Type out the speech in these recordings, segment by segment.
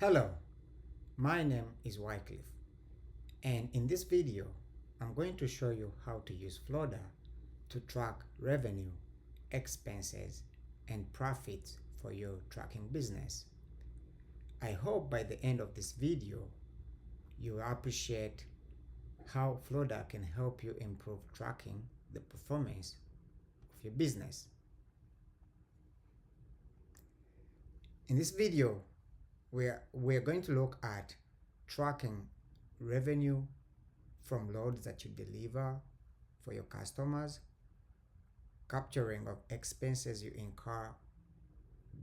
Hello, my name is Wycliffe, and in this video I'm going to show you how to use Flodda to track revenue, expenses, and profits for your tracking business. I hope by the end of this video you appreciate how Flodda can help you improve tracking the performance of your business. In this video, we're going to look at tracking revenue from loads that you deliver for your customers, capturing of expenses you incur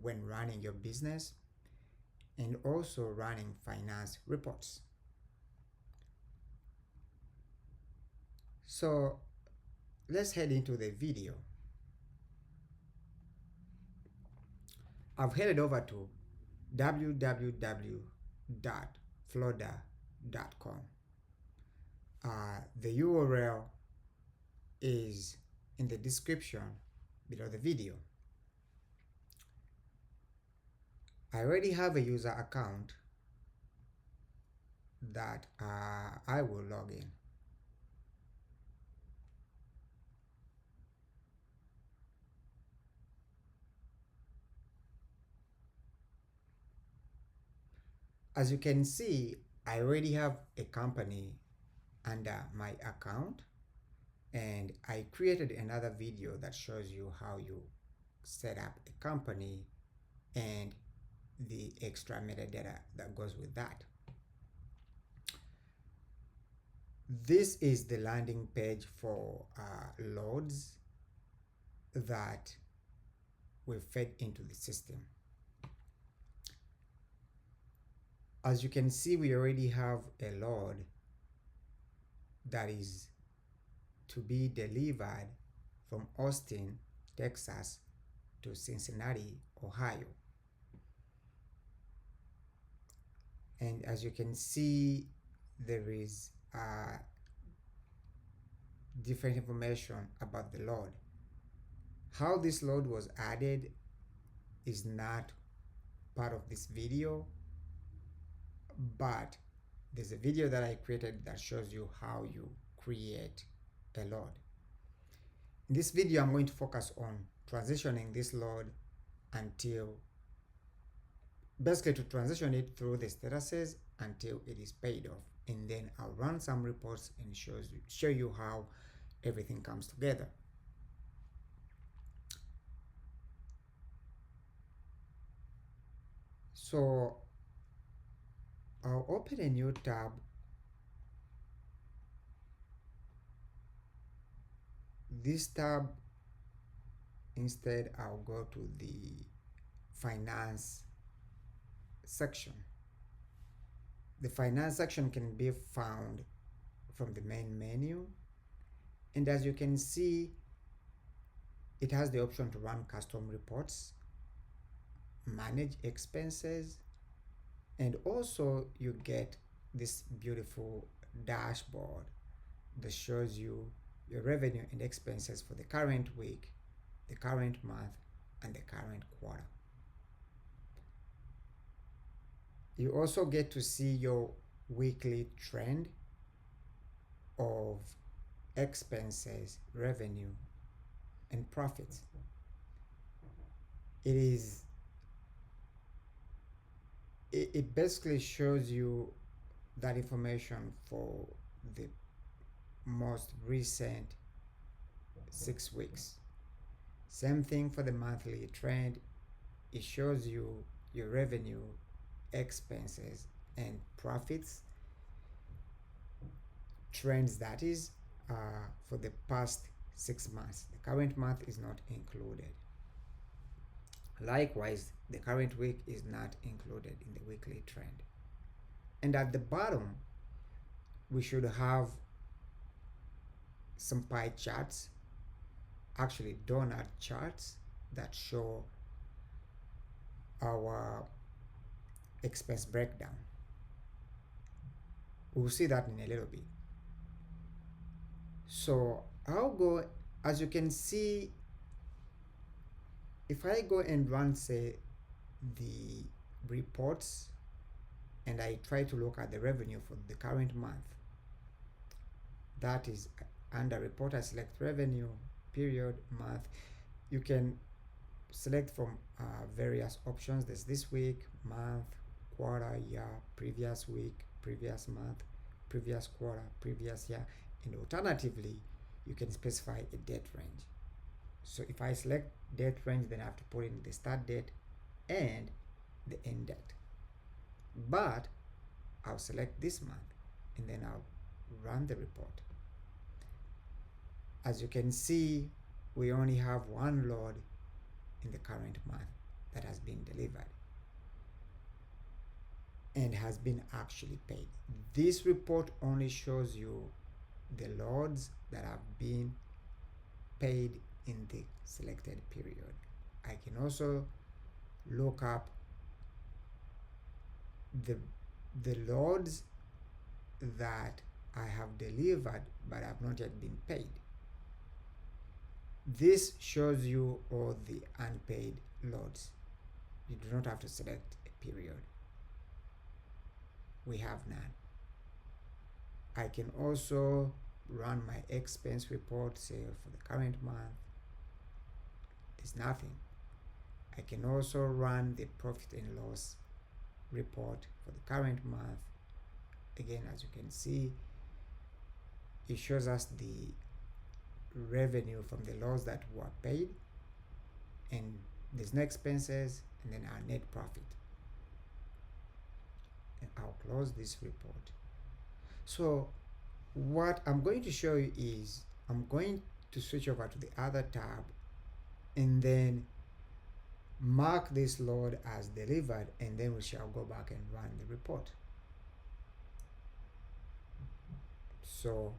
when running your business, and also running finance reports. So let's head into the video. I've headed over to www.flodda.com. The URL is in the description below the video. I already have a user account that I will log in. As you can see, I already have a company under my account, and I created another video that shows you how you set up a company and the extra metadata that goes with that. This is the landing page for loads that we fed into the system. As you can see, we already have a load that is to be delivered from Austin, Texas to Cincinnati, Ohio. And as you can see, there is different information about the load. How this load was added is not part of this video, but there's a video that I created that shows you how you create a load. In this video, I'm going to focus on transitioning this load basically to transition it through the statuses until it is paid off, and then I'll run some reports and show you how everything comes together. So I'll open a new tab. This tab, instead I'll go to the finance section. The finance section can be found from the main menu, and as you can see, it has the option to run custom reports, manage expenses, and also you get this beautiful dashboard that shows you your revenue and expenses for the current week, the current month, and the current quarter. You also get to see your weekly trend of expenses, revenue, and profits. It basically shows you that information for the most recent 6 weeks. Same thing for the monthly trend. It shows you your revenue, expenses, and profits trends, that is for the past 6 months. The current month is not included. Likewise, the current week is not included in the weekly trend. And at the bottom, we should have some pie charts, actually donut charts, that show our expense breakdown. We'll see that in a little bit. So I'll go, as you can see, if I go and run, say, the reports and I try to look at the revenue for the current month, that is under report, I select revenue, period, month. You can select from various options. There's this week, month, quarter, year, previous week, previous month, previous quarter, previous year, and alternatively, you can specify a date range. So if I select date range, then I have to put in the start date and the end date. But I'll select this month and then I'll run the report. As you can see, we only have one load in the current month that has been delivered and has been actually paid. This report only shows you the loads that have been paid in the selected period. I can also look up the loads that I have delivered but have not yet been paid. This shows you all the unpaid loads. You do not have to select a period. We have none. I can also run my expense report, say for the current month. There's nothing. I can also run the profit and loss report for the current month. Again, as you can see, it shows us the revenue from the loss that were paid, and there's no expenses, and then our net profit. And I'll close this report. So what I'm going to show you is I'm going to switch over to the other tab and then mark this load as delivered, and then we shall go back and run the report. So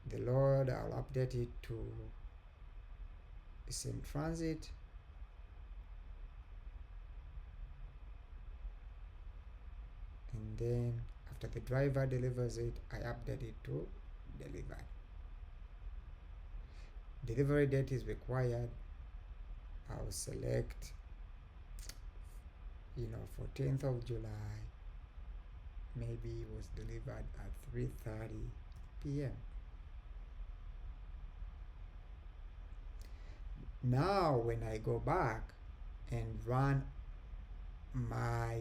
the load, I'll update it to it's in transit, and then after the driver delivers it, I update it to delivered. Delivery date is required. I'll select 14th of July. Maybe it was delivered at 3:30 p.m. Now when I go back and run my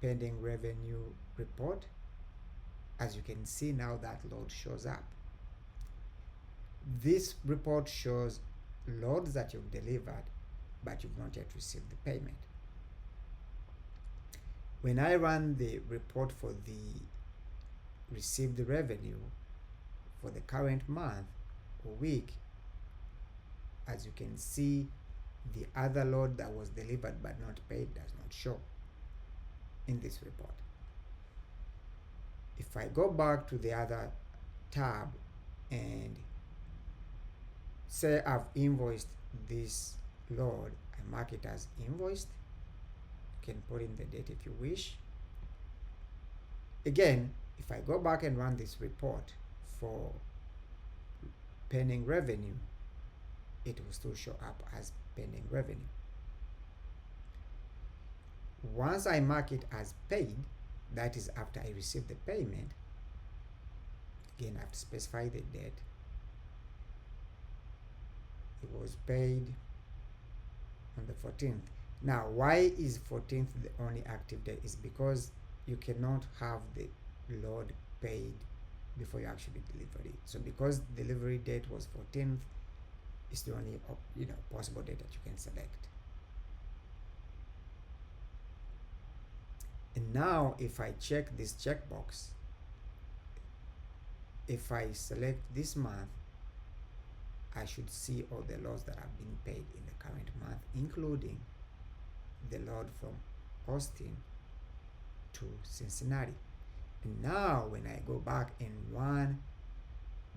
pending revenue report, as you can see, now that load shows up. This report shows loads that you've delivered but you've not yet received the payment. When I run the report for the received revenue for the current month or week, as you can see, the other load that was delivered but not paid does not show in this report. If I go back to the other tab and say I've invoiced this load, I mark it as invoiced. You can put in the date if you wish. Again, if I go back and run this report for pending revenue, it will still show up as pending revenue. Once I mark it as paid, that is after I receive the payment, again I have to specify the date. It was paid on the 14th. Now, why is 14th the only active date? Is because you cannot have the load paid before you actually deliver it. So because delivery date was 14th, it's the only possible date that you can select. And now if I check this checkbox, if I select this month, I should see all the loads that have been paid in the current month, including the load from Austin to Cincinnati. And now when I go back and run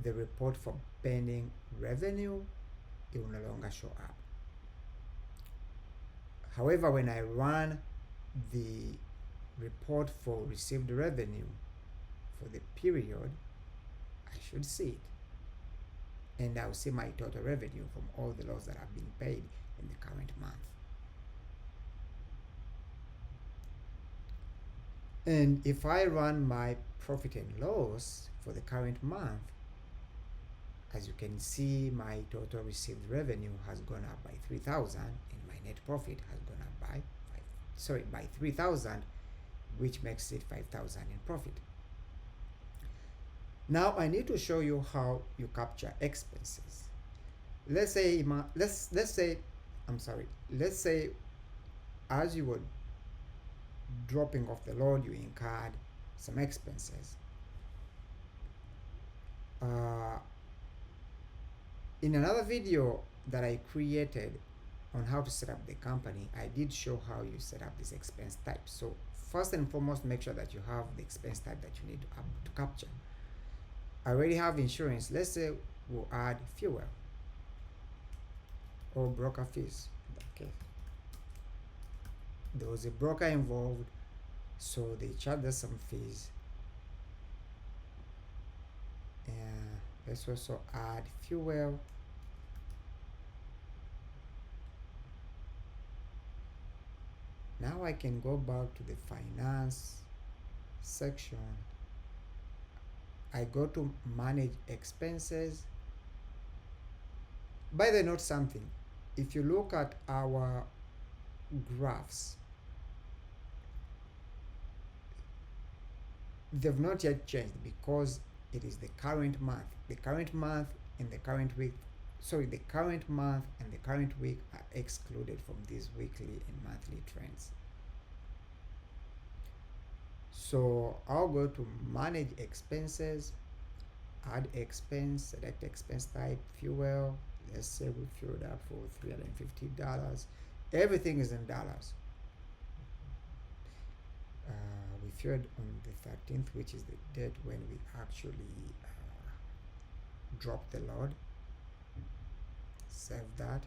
the report for pending revenue, it will no longer show up. However, when I run the report for received revenue for the period, I should see it. And I'll see my total revenue from all the loads that have been paid in the current month. And if I run my profit and loss for the current month, as you can see, my total received revenue has gone up by 3,000 and my net profit has gone up by by 3,000, which makes it 5,000 in profit. Now I need to show you how you capture expenses. Let's say let's say as you were dropping off the load, you incurred some expenses. In another video that I created on how to set up the company, I did show how you set up this expense type. So first and foremost, make sure that you have the expense type that you need to capture. I already have insurance. Let's say we'll add fuel or broker fees. Okay, there was a broker involved, so they charged us some fees. And let's also add fuel. Now I can go back to the finance section. I go to manage expenses. By the note something, if you look at our graphs, they've not yet changed because it is the current month. The current month and the current week, the current month and the current week are excluded from these weekly and monthly trends. So I'll go to manage expenses, add expense, select expense type, fuel. Let's say we fueled up for $350. Everything is in dollars. We fueled on the 13th, which is the date when we actually dropped the load. Save that.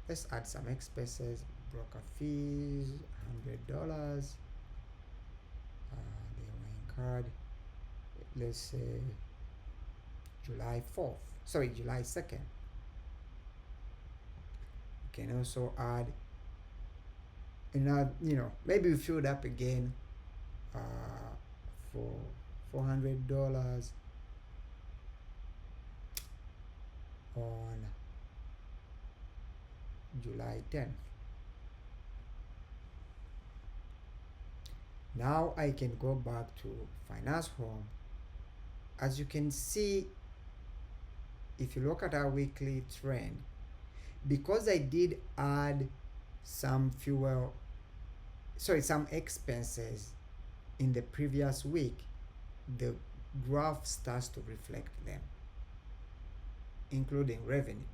Let's add some expenses. Broker fees, $100. They were incurred. Let's say July 2nd. You can also add another, maybe we filled up again for $400 on July 10th. Now I can go back to Finance Home. As you can see, if you look at our weekly trend, because I did add some expenses in the previous week, the graph starts to reflect them, including revenue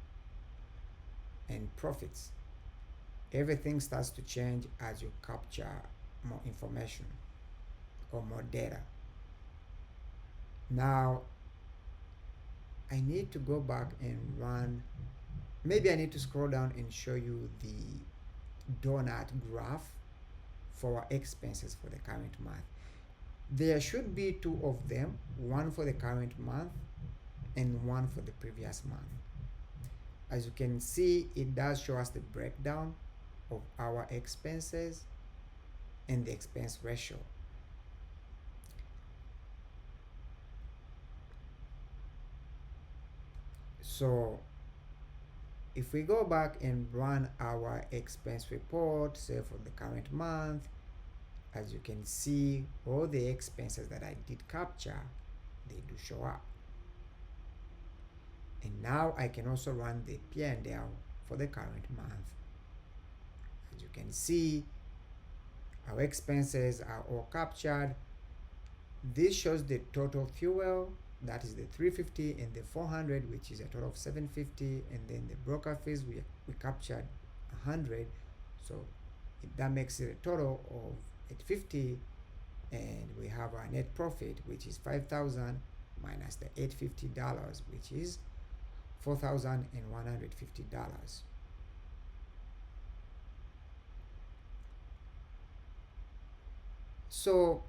and profits. Everything starts to change as you capture more information or more data. Now I need to go back and run, maybe I need to scroll down and show you the donut graph for our expenses for the current month. There should be two of them, one for the current month and one for the previous month. As you can see, it does show us the breakdown of our expenses and the expense ratio. So if we go back and run our expense report, say for the current month, as you can see, all the expenses that I did capture, they do show up. And now I can also run the P&L for the current month. As you can see, our expenses are all captured. This shows the total fuel, that is the 350, and the 400, which is a total of 750, and then the broker fees, we captured 100, so that makes it a total of 850, and we have our net profit, which is 5,000 minus the $850, which is $4,150. So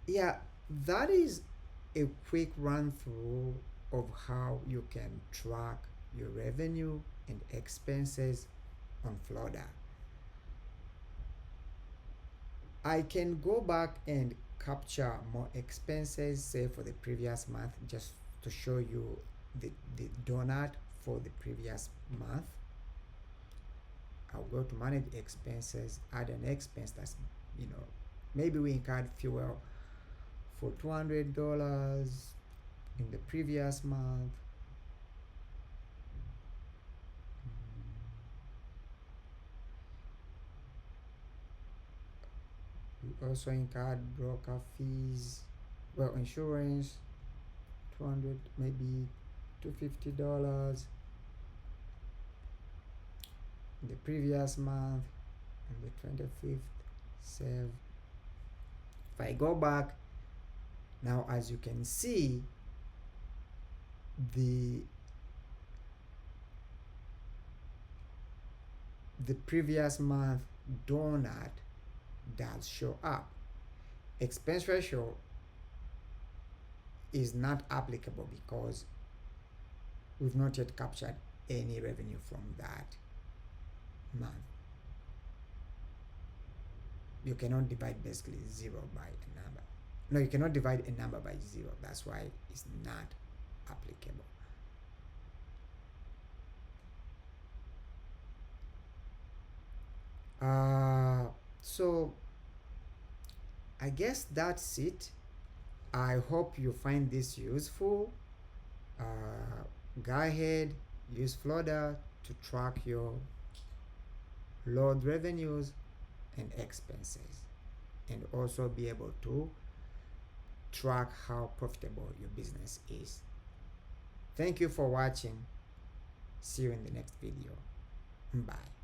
yeah, that is a quick run through of how you can track your revenue and expenses on Flodda. I can go back and capture more expenses, say for the previous month, just to show you the donut for the previous month. I'll go to manage expenses, add an expense that's, you know, maybe we incurred fuel for $200 in the previous month. We also incurred broker fees, well, insurance, 200, maybe $250 in the previous month, on the 25th, save. If I go back, now as you can see, the previous month donut does show up. Expense ratio is not applicable because we've not yet captured any revenue from that month. You cannot divide basically 0 by a number. No, you cannot divide a number by 0. That's why it's not applicable. So I guess that's it. I hope you find this useful. Go ahead, use Flodda to track your load revenues and expenses, and also be able to track how profitable your business is. Thank you for watching. See you in the next video. Bye.